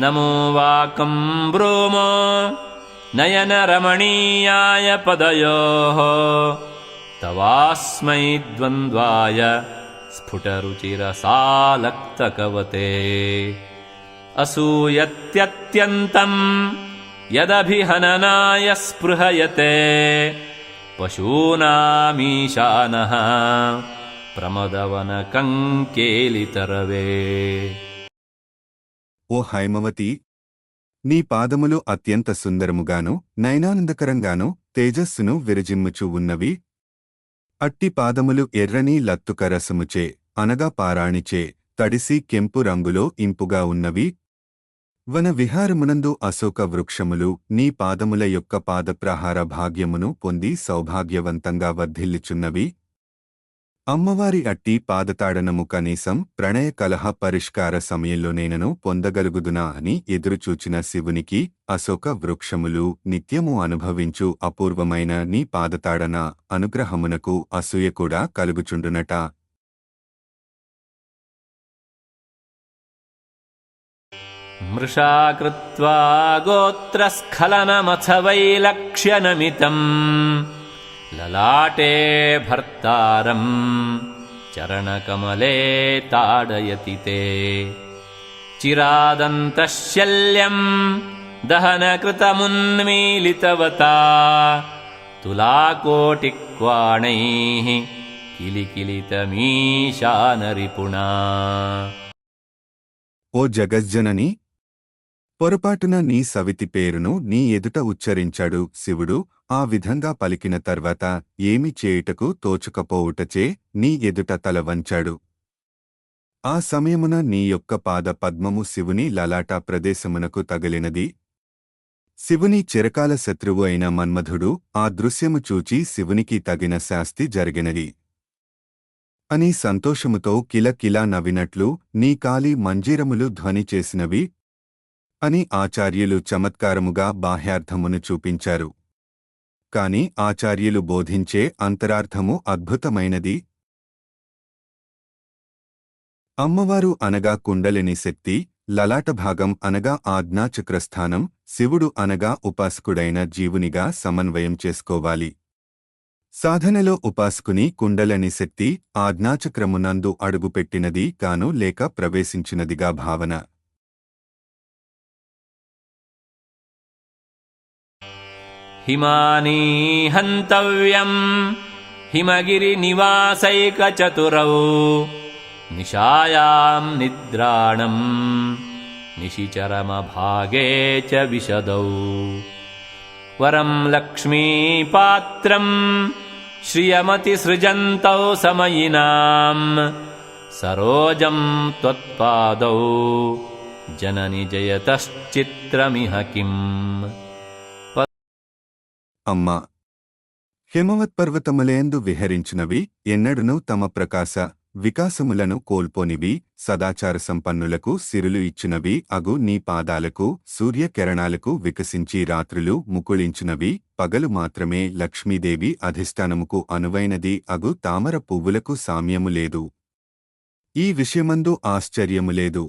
నమో వాకం bromo నయనరమణీయాయ పదయోః తవాస్మై ద్వంద్వాయ స్ఫుటరుచిరసాలక్తకవతే అసూయత్యత్యంతం యదభిహననాయ స్పృహయతే పశూనామీశానః ప్రమదవనకంకేలితరవే. ఓ హైమవతి, నీ పాదములు అత్యంత సుందరముగాను నయనానందకరంగాను తేజస్సును విరజిమ్ముచూ ఉన్నవి. అట్టి పాదములు ఎర్రని లత్తుక రసముచే అనగా పారాణిచే తడిసి కెంపు రంగులో ఇంపుగా ఉన్నవి. వన విహారమునందు అశోక వృక్షములు నీ పాదముల యొక్క పాదప్రహార భాగ్యమును పొంది సౌభాగ్యవంతంగా వర్ధిల్లుచున్నవి. అమ్మవారి అట్టి పాదతాడనము కనీసం ప్రణయ కలహ పరిష్కార సమయంలోనేనను పొందగలుగుదునా అని ఎదురుచూచిన శివునికి అశోక వృక్షములు నిత్యము అనుభవించు అపూర్వమైన నీ పాదతాడన అనుగ్రహమునకు అసూయ కూడా కలుగుచుండునట. మృషా కృత్వా గోత్రస్ఖలనమథవైలక్ష్యనమితం లలాటే భర్తారం చరణకమలే తాడయతి తే చిరాదంతశల్యం దహనకృతమున్మీలితవతా తులాకోటిక్వాణైః కిలికిలితమీశానరిపుణా. ఓ జగజ్జనని, పొరపాటున నీ సవితి పేరును నీ ఎదుట ఉచ్చరించాడు శివుడు. ఆ విధంగా పలికిన తర్వాత ఏమి చేయుటకు తోచుకపోవుటచే నీ ఎదుట తల వంచాడు. ఆ సమయమున నీ యొక్క పాద పద్మము శివుని లలాట ప్రదేశమునకు తగిలినది. శివుని చిరకాల శత్రువు అయిన మన్మధుడు ఆ దృశ్యము చూచి శివునికి తగిన శాస్తి జరిగినది అని సంతోషముతో కిలకిలా నవ్వినట్లు నీ కాలి మంజీరములు ధ్వని చేసినవి అని ఆచార్యులు చమత్కారముగా బాహ్యార్థమును చూపించారు. కాని ఆచార్యులు బోధించే అంతరార్థము అద్భుతమైనది. అమ్మవారు అనగా కుండలిని శక్తి, లలాటభాగం అనగా ఆజ్ఞాచక్రస్థానం, శివుడు అనగా ఉపాసకుడైన జీవునిగా సమన్వయం చేసుకోవాలి. సాధనలో ఉపాసకుని కుండలిని శక్తి ఆజ్ఞాచక్రమునందు అడుగుపెట్టినది కాను లేక ప్రవేశించినదిగా భావన. హిమానీ హంతవ్యం హిమగిరినివాసైకచతురౌ నిశాయాం నిద్రాణం నిశిచరమభాగే చ విశదౌ వరం లక్ష్మీపాత్రం శ్రియమతిసృజంతౌ సమయినాం సరోజం త్వత్పాదౌ జనని జయతశ్చిత్రమిహ కిం. అమ్మా, హిమవత్పర్వతములేందు విహరించినవి ఎన్నడునూ తమ ప్రకాశ వికాసములను కోల్పోనివి, సదాచార సంపన్నులకు సిరులు ఇచ్చినవి అగు నీ పాదాలకు సూర్యకిరణాలకు వికసించి రాత్రులు ముకుళించినవి, పగలు మాత్రమే లక్ష్మీదేవి అధిష్టానముకు అనువైనది అగు తామర పువ్వులకు సామ్యము లేదు. ఈ విషయమందు ఆశ్చర్యము లేదు.